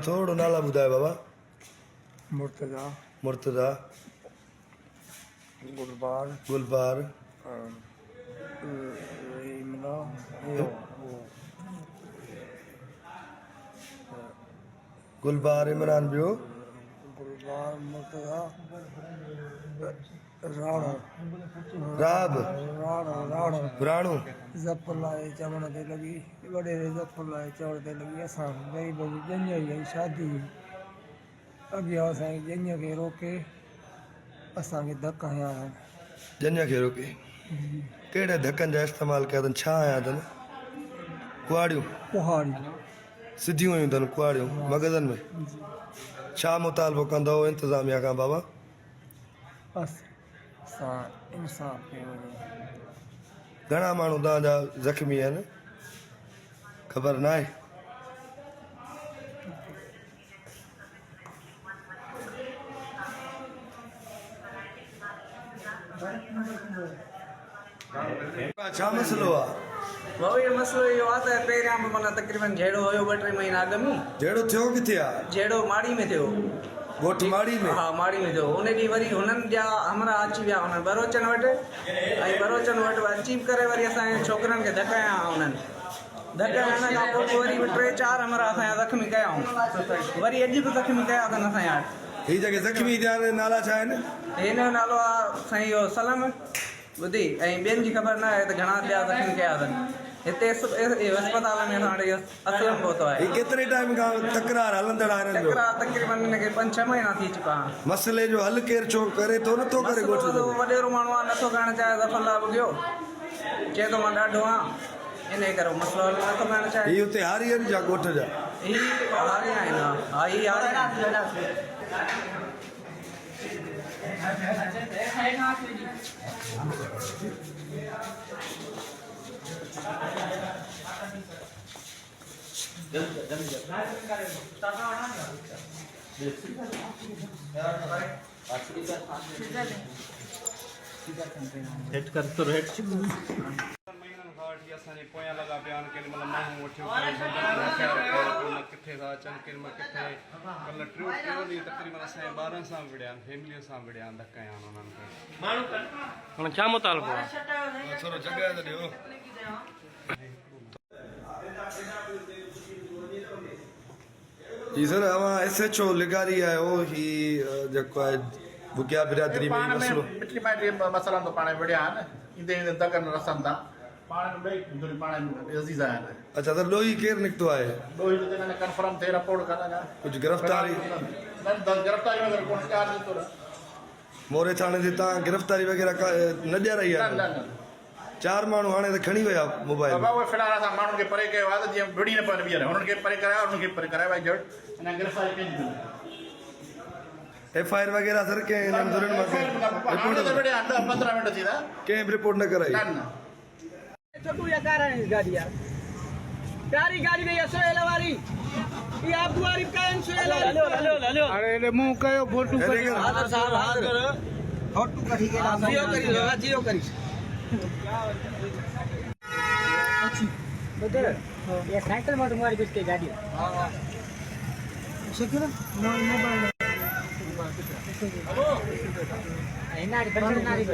थोड़ो नाला ॿुधायो बाबा। मुर्तज़ा, गुलबार, गुलबार इमरान ॿियो राब राणो ज़फ़लाए चवण ते लॻी वॾे ज़फ़लाए चवण ते लॻी असां ॿई ॼञ जी शादी अॻियां असांजी ॼञ खे रोके असांखे धक हयां आहिनि। ॼञ खे रोके कहिड़े धकनि जा इस्तेमालु कया अथनि? छा आया अथनि? कुहाड़ियूं सिधियूं हुयूं अथनि कुहाड़ियूं मग़ज़नि में। छा मुतालबो कंदव इंतिज़ामिया खां बाबा? बसि असां इंसाफ़ कयो वञे। घणा माण्हू तव्हांजा ज़ख़्मी आहिनि ख़बर न आहे? छा मसइलो आहे? भाऊ ये मसलो इहो आहे त पहिरियां बि माना तक़रीबन झेड़ो हुयो 2-3 महीना अॻु में। जहिड़ो थियो किथे आहे? झेड़ो माड़ी में थियो। ॻोठ माड़ी में? हा माड़ी में थियो। उन ॾींहुं वरी हुननि जा हमरा अची विया हुननि बरोचन वटि ऐं बरोचन वटि अची करे वरी असांजे छोकिरनि खे धकाया हुननि। धकाइण खां पोइ वरी 3-4 हमरा असांजा ज़ख़्मी कयाऊं। वरी अॼु बि ज़ख़्मी कया अथनि असांजा। हीअ जेके ज़ख़्मी थिया नाला छा आहिनि? हिन जो नालो आहे साईं इहो सलम ॿुधी ऐं ॿियनि जी ख़बर न आहे त घणा ॿिया ज़ख़्मी कया अथनि। हिते अस्पताल में असां वटि असलम पहुतो आहे। केतिरे टाइम खां तकरार हलंदड़ आहे? तक़रीबन हिनखे 5-6 महीना थी चुका आहिनि। मसइले जो हल केरु छो करे थो नथो करे? वॾेरो माण्हू आहे नथो करणु चाहे ज़फ़ला ॿुधियो चए थो मां ॾाढो आहियां इन करे मसइलो हल नथो करणु चाहे। हीअ हुते हारी आहिनि जा ॻोठ जा? ही हारी आहिनि। हा ही हारी असांजे पोयां लॻा पिया आहिनि। केॾी महिल माण्हू वठियो किथे था अचनि केॾी महिल किथे। कल्ह टियों ॾींहुं तक़रीबन असांजे ॿारनि सां विड़िया आहिनि फैमिलीअ सां विड़िया आहिनि धका आहिनि उन्हनि खे। हाणे छा मुतालबो आहे? थोरो जॻह त ॾियो। जी सर अवां SHO लिगारी आहियो ही जेको आहे बुकिया बिरादरी में मसइलो मिटी माइटी मसइला तो पाण विड़िया आहिनि। ईंदे ईंदे धकनि रसनि था पाण में ॿई पाण अज़ीज़ आहिनि। अच्छा त ॾोही केरु निकितो आहे? ॾोही जो कंफर्म थिए रिपोर्ट करण कुझु गिरफ़्तारी गिरफ़्तारी वग़ैरह कोन चार्ज थो रहे। मोरे थाणे ते तव्हां गिरफ़्तारी वग़ैरह न ॾियाराई आहे? 4 माण्हू हाणे त खणी विया मोबाइल। बाबा उहे फ़िलहाल असां माण्हुनि खे परे कयो आहे त जीअं विड़ी न पवनि ॿीहर हुननि खे परे करायो उन्हनि खे परे करायो भाई जड़ अञा गिरफ़्तारी कई FIR वग़ैरह सर कंहिं हिननि धुरनि मां 10-15 मिंट थी था कंहिं बि रिपोर्ट न कराई? छोटू या कार है इस गाड़ी यार प्यारी गाड़ी नहीं है सोहेल वाली ये आप दुआरी का है सोहेल वाली हेलो अरे मुंह कयो फोटो करी हां साहब हां फोटो करी के जियो करी जियो करी अच्छी बदर ये साइकिल में तुम्हारी कुछ की गाड़ी हां शक्ल मोबाइल हेलो इनारी बंदर नारी